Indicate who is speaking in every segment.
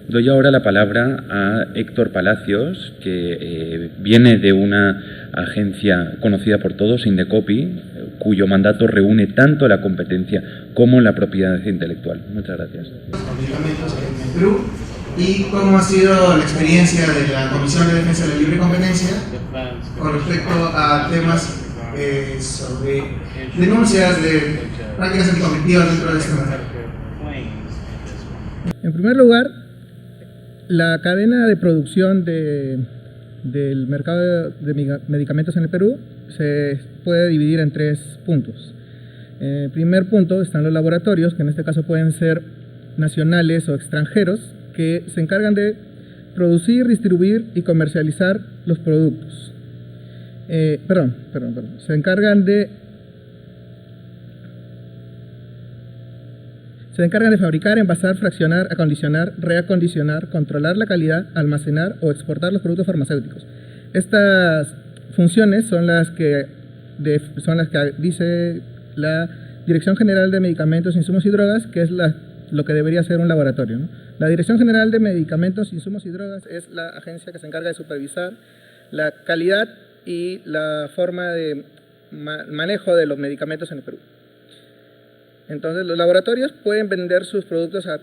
Speaker 1: Doy ahora la palabra a Héctor Palacios, que viene de una agencia conocida por todos, Indecopy, cuyo mandato reúne tanto la competencia como la propiedad intelectual. Muchas gracias.
Speaker 2: Medicamentos en el Perú, y cómo ha sido la experiencia de la Comisión de Defensa de la Libre Competencia con respecto a temas sobre denuncias de prácticas anticompetitivas dentro de este mercado.
Speaker 3: En primer lugar, la cadena de producción del mercado de medicamentos en el Perú se puede dividir en 3 puntos. En el primer punto están los laboratorios, que en este caso pueden ser nacionales o extranjeros, que se encargan de producir, distribuir y comercializar los productos. Se encargan de fabricar, envasar, fraccionar, acondicionar, reacondicionar, controlar la calidad, almacenar o exportar los productos farmacéuticos. Estas funciones son las que dice la Dirección General de Medicamentos, Insumos y Drogas, que es lo que debería ser un laboratorio, ¿no? La Dirección General de Medicamentos, Insumos y Drogas es la agencia que se encarga de supervisar la calidad y la forma de manejo de los medicamentos en el Perú. Entonces, los laboratorios pueden vender sus productos a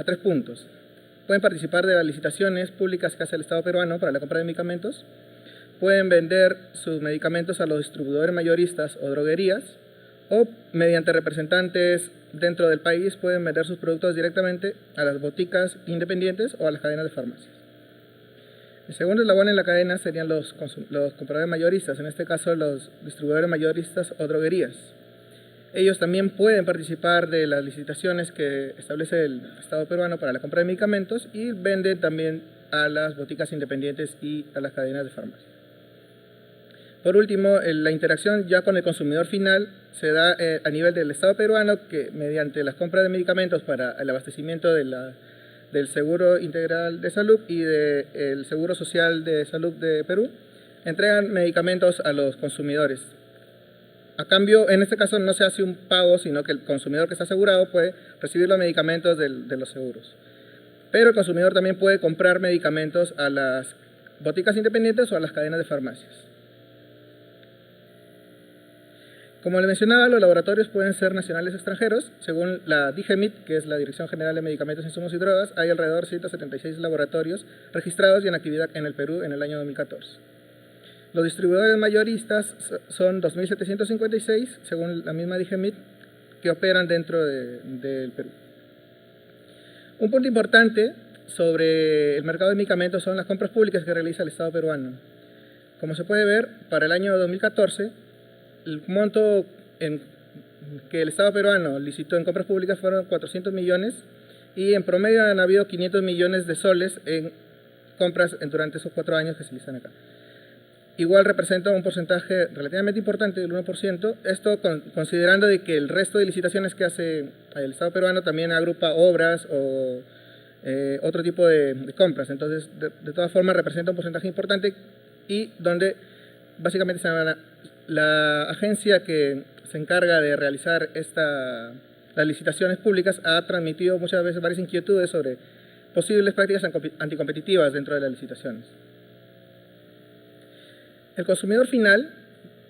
Speaker 3: 3 puntos. Pueden participar de las licitaciones públicas que hace el Estado peruano para la compra de medicamentos. Pueden vender sus medicamentos a los distribuidores mayoristas o droguerías, o mediante representantes dentro del país pueden vender sus productos directamente a las boticas independientes o a las cadenas de farmacias. El segundo eslabón en la cadena serían los compradores mayoristas, en este caso los distribuidores mayoristas o droguerías. Ellos también pueden participar de las licitaciones que establece el Estado peruano para la compra de medicamentos y venden también a las boticas independientes y a las cadenas de farmacia. Por último, la interacción ya con el consumidor final se da a nivel del Estado peruano, que mediante las compras de medicamentos para el abastecimiento del Seguro Integral de Salud y del Seguro Social de Salud de Perú, entregan medicamentos a los consumidores. A cambio, en este caso no se hace un pago, sino que el consumidor que está asegurado puede recibir los medicamentos de los seguros. Pero el consumidor también puede comprar medicamentos a las boticas independientes o a las cadenas de farmacias. Como le mencionaba, los laboratorios pueden ser nacionales o extranjeros. Según la DGMIT, que es la Dirección General de Medicamentos, Insumos y Drogas, hay alrededor de 176 laboratorios registrados y en actividad en el Perú en el año 2014. Los distribuidores mayoristas son 2.756, según la misma DGMIT, que operan dentro del Perú. Un punto importante sobre el mercado de medicamentos son las compras públicas que realiza el Estado peruano. Como se puede ver, para el año 2014, el monto que el Estado peruano licitó en compras públicas fueron 400 millones y en promedio han habido 500 millones de soles en compras durante esos 4 años que se listan acá. Igual representa un porcentaje relativamente importante del 1%, esto considerando de que el resto de licitaciones que hace el Estado peruano también agrupa obras o otro tipo de compras. Entonces, de todas formas, representa un porcentaje importante y donde básicamente la agencia que se encarga de realizar las licitaciones públicas ha transmitido muchas veces varias inquietudes sobre posibles prácticas anticompetitivas dentro de las licitaciones. El consumidor final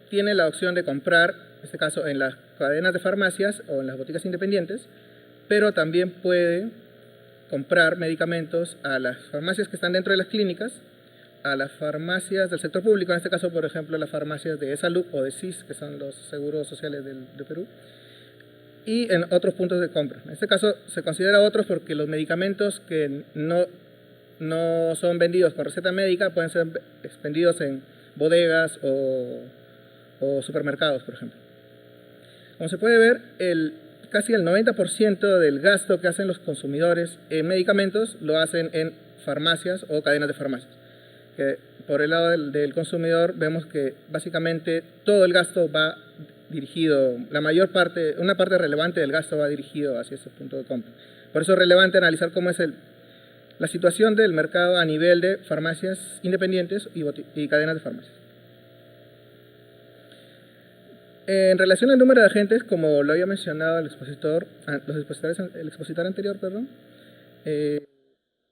Speaker 3: tiene la opción de comprar, en este caso en las cadenas de farmacias o en las boticas independientes, pero también puede comprar medicamentos a las farmacias que están dentro de las clínicas, a las farmacias del sector público, en este caso, por ejemplo, las farmacias de Salud o de SIS, que son los seguros sociales de Perú, y en otros puntos de compra. En este caso se considera otros porque los medicamentos que no son vendidos con receta médica pueden ser expendidos en bodegas o supermercados, por ejemplo. Como se puede ver, casi el 90% del gasto que hacen los consumidores en medicamentos lo hacen en farmacias o cadenas de farmacias. Que por el lado del consumidor vemos que básicamente todo el gasto va dirigido, una parte relevante del gasto va dirigido hacia ese punto de compra. Por eso es relevante analizar cómo es la situación del mercado a nivel de farmacias independientes y cadenas de farmacias. En relación al número de agentes, como lo había mencionado el expositor anterior,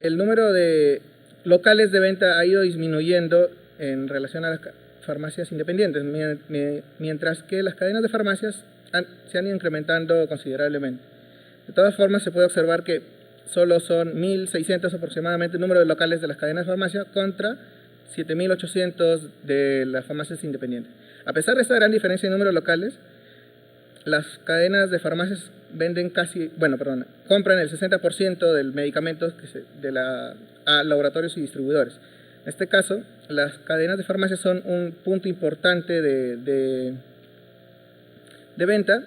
Speaker 3: el número de locales de venta ha ido disminuyendo en relación a las farmacias independientes, mientras que las cadenas de farmacias se han ido incrementando considerablemente. De todas formas, se puede observar que solo son 1.600 aproximadamente el número de locales de las cadenas de farmacia contra 7.800 de las farmacias independientes. A pesar de esta gran diferencia en número de locales, las cadenas de farmacias compran el 60% del medicamento a laboratorios y distribuidores. En este caso, las cadenas de farmacias son un punto importante de venta.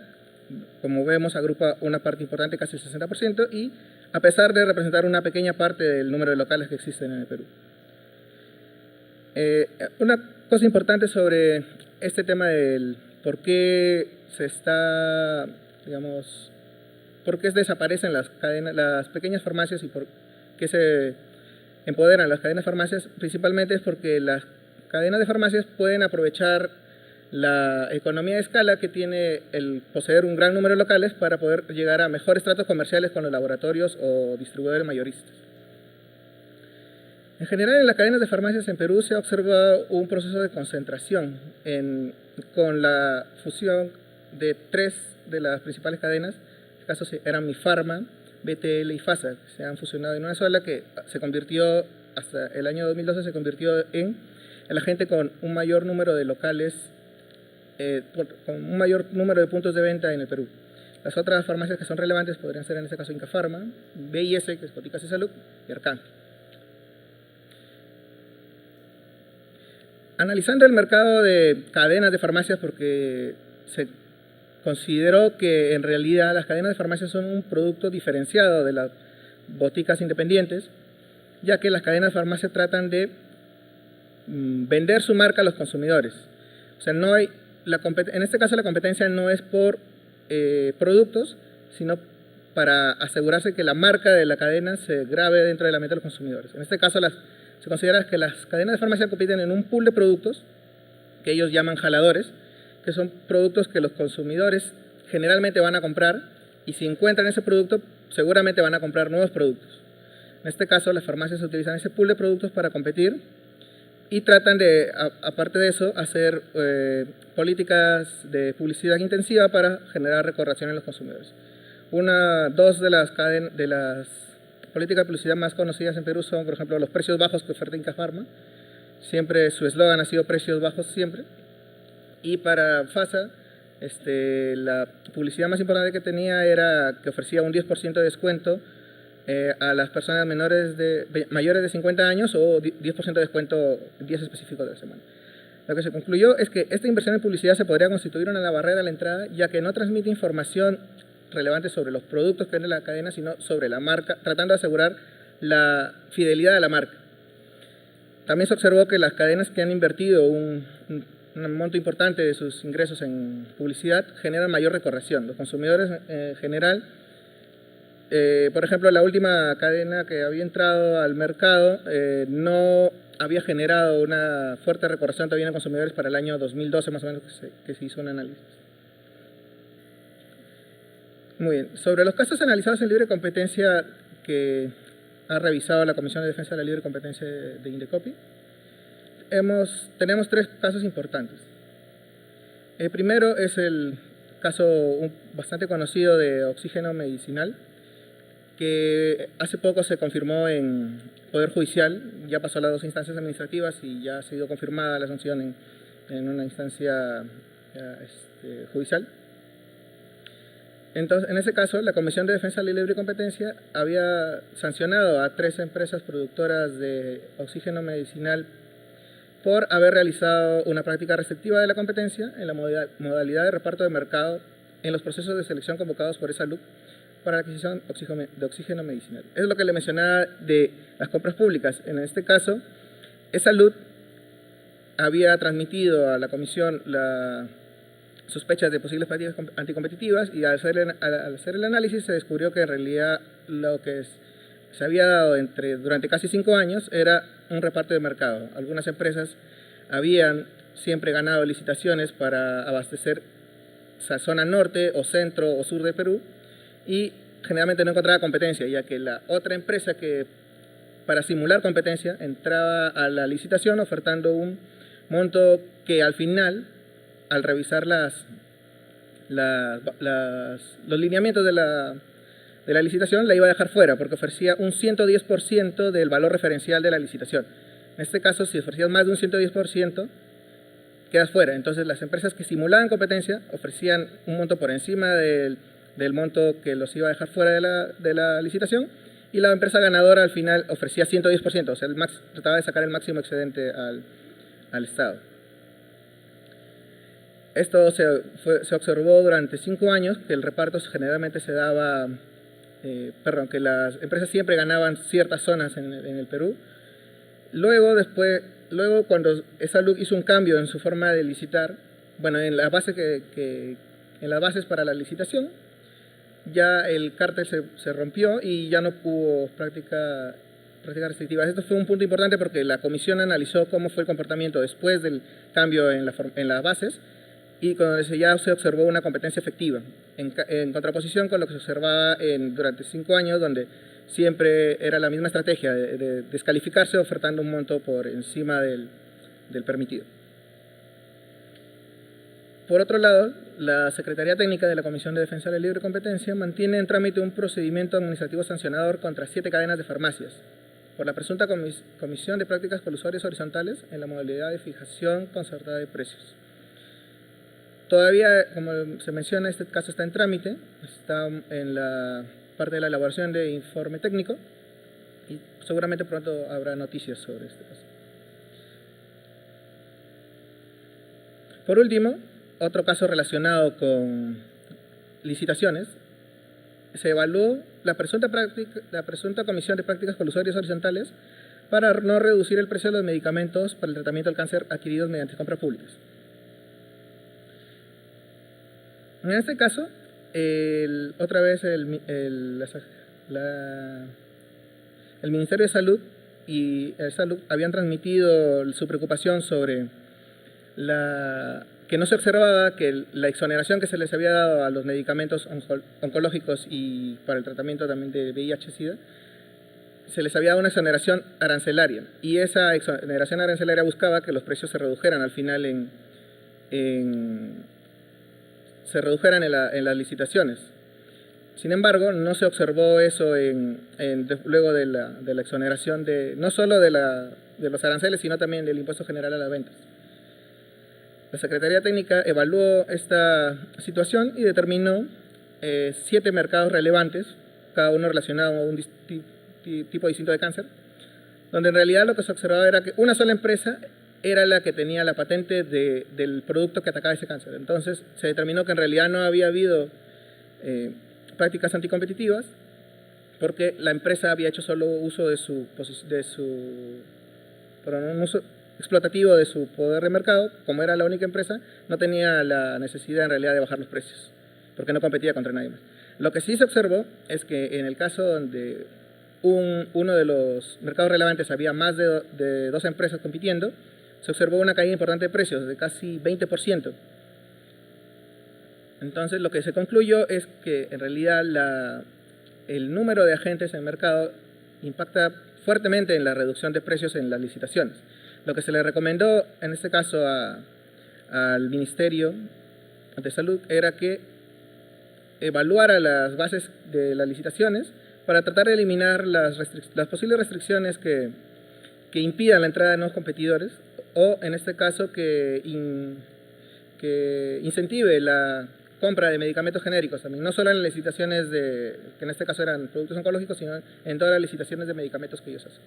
Speaker 3: Como vemos, agrupa una parte importante, casi el 60%, y a pesar de representar una pequeña parte del número de locales que existen en el Perú. Una cosa importante sobre este tema del por qué por qué desaparecen las pequeñas farmacias y por qué se empoderan las cadenas de farmacias, principalmente es porque las cadenas de farmacias pueden aprovechar la economía de escala que tiene el poseer un gran número de locales para poder llegar a mejores tratos comerciales con los laboratorios o distribuidores mayoristas. En general, en las cadenas de farmacias en Perú se ha observado un proceso de concentración con la fusión de 3 de las principales cadenas. En este caso eran Mifarma, BTL y FASA, que se han fusionado en una sola, que se convirtió, hasta el año 2012, se convirtió en el agente con un mayor número de locales, con un mayor número de puntos de venta en el Perú. Las otras farmacias que son relevantes podrían ser en este caso Incafarma, BIS, que es Boticas de Salud, y Arcángel. Analizando el mercado de cadenas de farmacias, porque se consideró que en realidad las cadenas de farmacias son un producto diferenciado de las boticas independientes, ya que las cadenas de farmacia tratan de vender su marca a los consumidores. O sea, en este caso la competencia no es por productos, sino para asegurarse que la marca de la cadena se grabe dentro de la mente de los consumidores. En este caso se considera que las cadenas de farmacia compiten en un pool de productos que ellos llaman jaladores, que son productos que los consumidores generalmente van a comprar, y si encuentran ese producto seguramente van a comprar nuevos productos. En este caso las farmacias utilizan ese pool de productos para competir y tratan de, aparte de eso, hacer políticas de publicidad intensiva para generar recordación en los consumidores. Dos de las políticas de publicidad más conocidas en Perú son, por ejemplo, los precios bajos que oferta Incafarma. Siempre su eslogan ha sido precios bajos siempre. Y para FASA, la publicidad más importante que tenía era que ofrecía un 10% de descuento a las personas mayores de 50 años o 10% de descuento en días específicos de la semana. Lo que se concluyó es que esta inversión en publicidad se podría constituir una barrera a la entrada, ya que no transmite información relevante sobre los productos que vende la cadena, sino sobre la marca, tratando de asegurar la fidelidad de la marca. También se observó que las cadenas que han invertido un monto importante de sus ingresos en publicidad generan mayor recordación. Los consumidores en general, por ejemplo, la última cadena que había entrado al mercado no había generado una fuerte recordación todavía en consumidores para el año 2012, más o menos, que se hizo un análisis. Muy bien. Sobre los casos analizados en libre competencia que ha revisado la Comisión de Defensa de la Libre Competencia de Indecopi, tenemos 3 casos importantes. El primero es el caso bastante conocido de oxígeno medicinal, que hace poco se confirmó en Poder Judicial, ya pasó a las 2 instancias administrativas y ya ha sido confirmada la sanción en una instancia judicial. Entonces, en ese caso, la Comisión de Defensa de la Libre Competencia había sancionado a 3 empresas productoras de oxígeno medicinal por haber realizado una práctica restrictiva de la competencia en la modalidad de reparto de mercado en los procesos de selección convocados por ESALUD para la adquisición de oxígeno medicinal. Es lo que le mencionaba de las compras públicas. En este caso, ESALUD había transmitido a la Comisión sospechas de posibles prácticas anticompetitivas, y al hacer el análisis se descubrió que en realidad lo que se había dado durante casi 5 años era un reparto de mercado. Algunas empresas habían siempre ganado licitaciones para abastecer zona norte o centro o sur de Perú, y generalmente no encontraba competencia, ya que la otra empresa que para simular competencia, entraba a la licitación ofertando un monto que al final, al revisar los lineamientos de la licitación, la iba a dejar fuera, porque ofrecía un 110% del valor referencial de la licitación. En este caso, si ofrecías más de un 110%, quedas fuera. Entonces, las empresas que simulaban competencia ofrecían un monto por encima del monto que los iba a dejar fuera de la licitación, y la empresa ganadora al final ofrecía 110%, o sea, trataba de sacar el máximo excedente al Estado. Esto se observó durante 5 años, que el reparto generalmente se daba, que las empresas siempre ganaban ciertas zonas en el Perú. Luego, cuando ESALUC hizo un cambio en su forma de licitar, bueno, en las bases para la licitación, ya el cártel se rompió y ya no hubo prácticas restrictivas. Esto fue un punto importante porque la comisión analizó cómo fue el comportamiento después del cambio en las bases, y cuando ya se observó una competencia efectiva, en contraposición con lo que se observaba durante 5 años, donde siempre era la misma estrategia de descalificarse ofertando un monto por encima del permitido. Por otro lado, la Secretaría Técnica de la Comisión de Defensa de la Libre Competencia mantiene en trámite un procedimiento administrativo sancionador contra 7 cadenas de farmacias por la presunta comisión de prácticas colusorias horizontales en la modalidad de fijación concertada de precios. Todavía, como se menciona, este caso está en trámite, está en la parte de la elaboración de informe técnico y seguramente pronto habrá noticias sobre este caso. Por último, otro caso relacionado con licitaciones, se evaluó la presunta comisión de prácticas colusorias horizontales para no reducir el precio de los medicamentos para el tratamiento del cáncer adquiridos mediante compras públicas. En este caso, otra vez el Ministerio de Salud y el Salud habían transmitido su preocupación sobre que no se observaba que la exoneración que se les había dado a los medicamentos oncológicos y para el tratamiento también de VIH-Sida, se les había dado una exoneración arancelaria, y esa exoneración arancelaria buscaba que los precios se redujeran al final en las licitaciones. Sin embargo, no se observó eso luego de la exoneración no solo de los aranceles, sino también del impuesto general a las ventas. La Secretaría Técnica evaluó esta situación y determinó 7 mercados relevantes, cada uno relacionado a un tipo distinto de cáncer, donde en realidad lo que se observaba era que una sola empresa era la que tenía la patente del producto que atacaba ese cáncer. Entonces se determinó que en realidad no había habido prácticas anticompetitivas, porque la empresa había hecho solo uso un uso explotativo de su poder de mercado. Como era la única empresa, no tenía la necesidad en realidad de bajar los precios, porque no competía contra nadie más. Lo que sí se observó es que en el caso donde uno de los mercados relevantes había más de 2 empresas compitiendo, se observó una caída importante de precios, de casi 20%. Entonces, lo que se concluyó es que en realidad el número de agentes en el mercado impacta fuertemente en la reducción de precios en las licitaciones. Lo que se le recomendó en este caso al Ministerio de Salud era que evaluara las bases de las licitaciones para tratar de eliminar las posibles restricciones que impidan la entrada de nuevos competidores, o en este caso que incentive la compra de medicamentos genéricos también, no solo en las licitaciones que en este caso eran productos oncológicos, sino en todas las licitaciones de medicamentos que ellos hacen.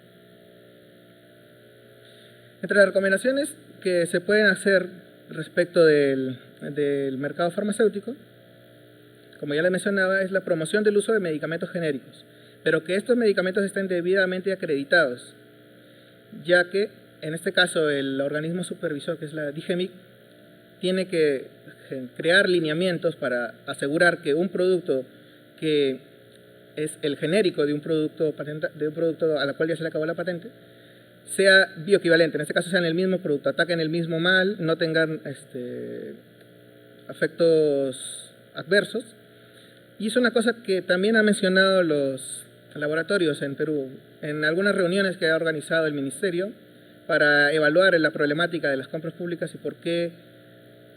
Speaker 3: Entre las recomendaciones que se pueden hacer respecto del mercado farmacéutico, como ya les mencionaba, es la promoción del uso de medicamentos genéricos, pero que estos medicamentos estén debidamente acreditados, ya que en este caso el organismo supervisor, que es la DGMIC, tiene que crear lineamientos para asegurar que un producto que es el genérico de un producto a la cual ya se le acabó la patente, sea bioequivalente, en este caso sean el mismo producto, ataquen el mismo mal, no tengan efectos adversos. Y es una cosa que también han mencionado laboratorios en Perú. En algunas reuniones que ha organizado el Ministerio para evaluar la problemática de las compras públicas y por qué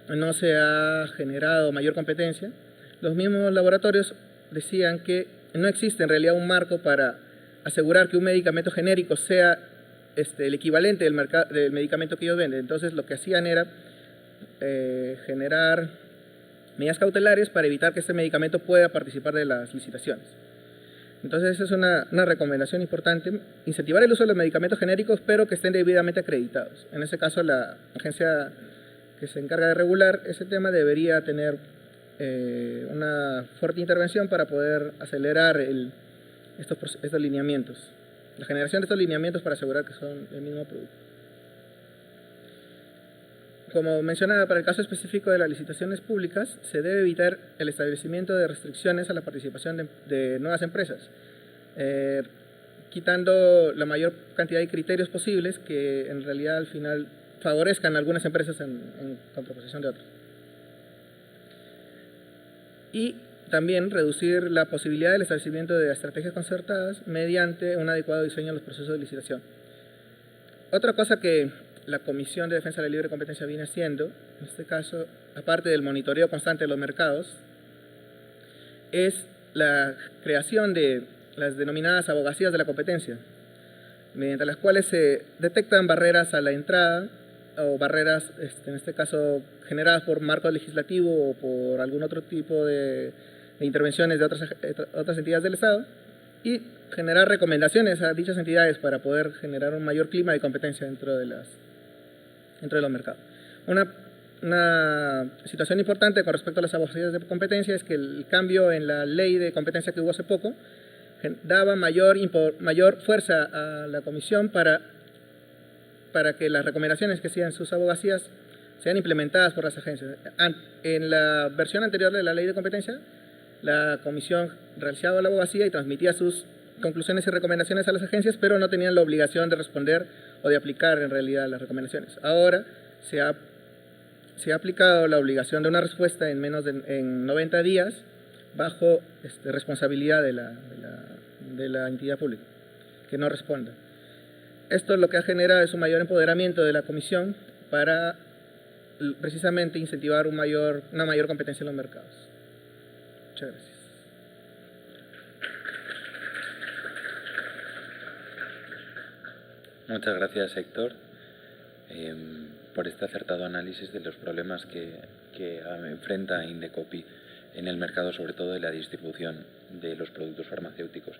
Speaker 3: no se ha generado mayor competencia, los mismos laboratorios decían que no existe en realidad un marco para asegurar que un medicamento genérico sea el equivalente del medicamento que ellos venden. Entonces lo que hacían era generar medidas cautelares para evitar que este medicamento pueda participar de las licitaciones. Entonces esa es una recomendación importante, incentivar el uso de los medicamentos genéricos pero que estén debidamente acreditados. En ese caso la agencia que se encarga de regular ese tema debería tener una fuerte intervención para poder acelerar estos lineamientos, la generación de estos lineamientos para asegurar que son el mismo producto. Como mencionaba, para el caso específico de las licitaciones públicas, se debe evitar el establecimiento de restricciones a la participación de nuevas empresas, quitando la mayor cantidad de criterios posibles que en realidad al final favorezcan a algunas empresas en contraposición de otras. Y también reducir la posibilidad del establecimiento de estrategias concertadas mediante un adecuado diseño de los procesos de licitación. Otra cosa que la Comisión de Defensa de la Libre Competencia viene haciendo, en este caso, aparte del monitoreo constante de los mercados, es la creación de las denominadas abogacías de la competencia, mediante las cuales se detectan barreras a la entrada o barreras, en este caso, generadas por marco legislativo o por algún otro tipo de intervenciones de otras entidades del Estado, y generar recomendaciones a dichas entidades para poder generar un mayor clima de competencia dentro de los mercados. Una situación importante con respecto a las abogacías de competencia es que el cambio en la ley de competencia que hubo hace poco daba mayor fuerza a la Comisión para que las recomendaciones que hacían sus abogacías sean implementadas por las agencias. En la versión anterior de la ley de competencia, la Comisión realizaba la abogacía y transmitía sus conclusiones y recomendaciones a las agencias, pero no tenían la obligación de responder o de aplicar en realidad las recomendaciones. Ahora se ha aplicado la obligación de una respuesta en 90 días bajo responsabilidad de la entidad pública que no responda. Esto lo que ha generado es un mayor empoderamiento de la Comisión para precisamente incentivar una mayor competencia en los mercados. Muchas gracias.
Speaker 1: Muchas gracias, Héctor, por este acertado análisis de los problemas que enfrenta Indecopi en el mercado, sobre todo de la distribución de los productos farmacéuticos.